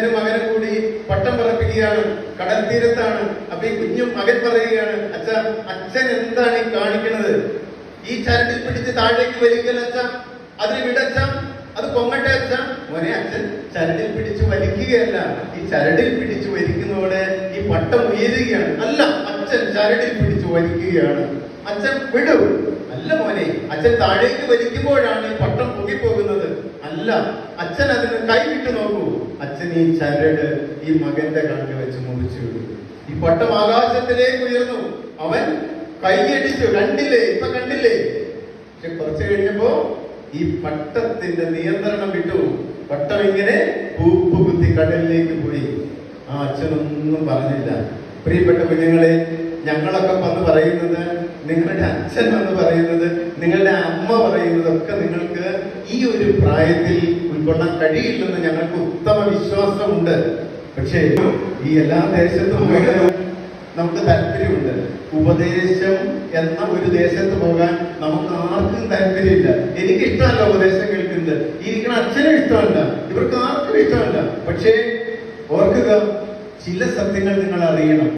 അച്ഛനും മകനും കൂടി പട്ടം പറപ്പിക്കുകയാണ്. കടൽ തീരത്താണ്. അപ്പൊ ഈ കുഞ്ഞും മകൻ പറയുകയാണ്, അച്ഛൻ എന്താണ് ഈ കാണിക്കുന്നത്? ഈ ചരടിൽ പിടിച്ച് താഴേക്ക് വലിക്കൽ അച്ഛ, അതിന് വിടച്ച, അത് പൊങ്ങട്ടെ അച്ഛ. മോനെ, അച്ഛൻ ചരടിൽ പിടിച്ച് വലിക്കുകയല്ല, ഈ ചരടിൽ പിടിച്ച് വലിക്കുന്നതോടെ ഈ പട്ടം ഉയരുകയാണ്. അല്ല, അച്ഛൻ ചരടിൽ പിടിച്ച് വലിക്കുകയാണ്. അച്ഛൻ വിടൂ. അല്ല മോനെ, അച്ഛൻ താഴേക്ക് വലിക്കുമ്പോഴാണ് ഈ പട്ടം പൊങ്ങിപ്പോകുന്നത്. അല്ല, അച്ഛൻ അതിന് കൈവിട്ട് നോക്കൂ. അച്ഛൻ ഈ ചരട് ഈ മകന്റെ കണ്ണിൽ വെച്ച് മുറിച്ചു വിടും. ഈ പട്ടം ആകാശത്തിലേക്ക് ഉയർന്നു. അവൻ കൈയടിച്ചു. കണ്ടില്ലേ, ഇപ്പൊ കണ്ടില്ലേ? പക്ഷെ കുറച്ചു കഴിഞ്ഞപ്പോ ഈ പട്ടത്തിന്റെ നിയന്ത്രണം വിട്ടു. പട്ടം ഇങ്ങനെ പൂപ്പ് കുത്തി കടലിലേക്ക് പോയി. ആ അച്ഛനൊന്നും പറഞ്ഞില്ല. പ്രിയപ്പെട്ട കുഞ്ഞുങ്ങളെ, ഞങ്ങളൊക്കെ വന്ന് പറയുന്നത്, നിങ്ങളുടെ അച്ഛൻ വന്ന് പറയുന്നത്, നിങ്ങളുടെ അമ്മ പറയുന്നതൊക്കെ നിങ്ങൾക്ക് ഈ ഒരു പ്രായത്തിൽ ഉൾക്കൊള്ളാൻ കഴിയില്ലെന്ന് ഞങ്ങൾക്ക് ഉത്തമ വിശ്വാസമുണ്ട്. പക്ഷേ ഈ എല്ലാ ദേശത്തും നമുക്ക് താല്പര്യമുണ്ട്. ഉപദേശം എന്ന ഒരു ദേശത്ത് പോകാൻ നമുക്ക് ആർക്കും താല്പര്യമില്ല. എനിക്ക് ഇഷ്ടമല്ല ഉപദേശം കേൾക്കുന്നത്. ഇരിക്കുന്ന അച്ഛനും ഇഷ്ടമല്ല, ഇവർക്ക് ആർക്കും ഇഷ്ടമല്ല. പക്ഷേ ഓർക്കുക, ചില സത്യങ്ങൾ നിങ്ങൾ അറിയണം.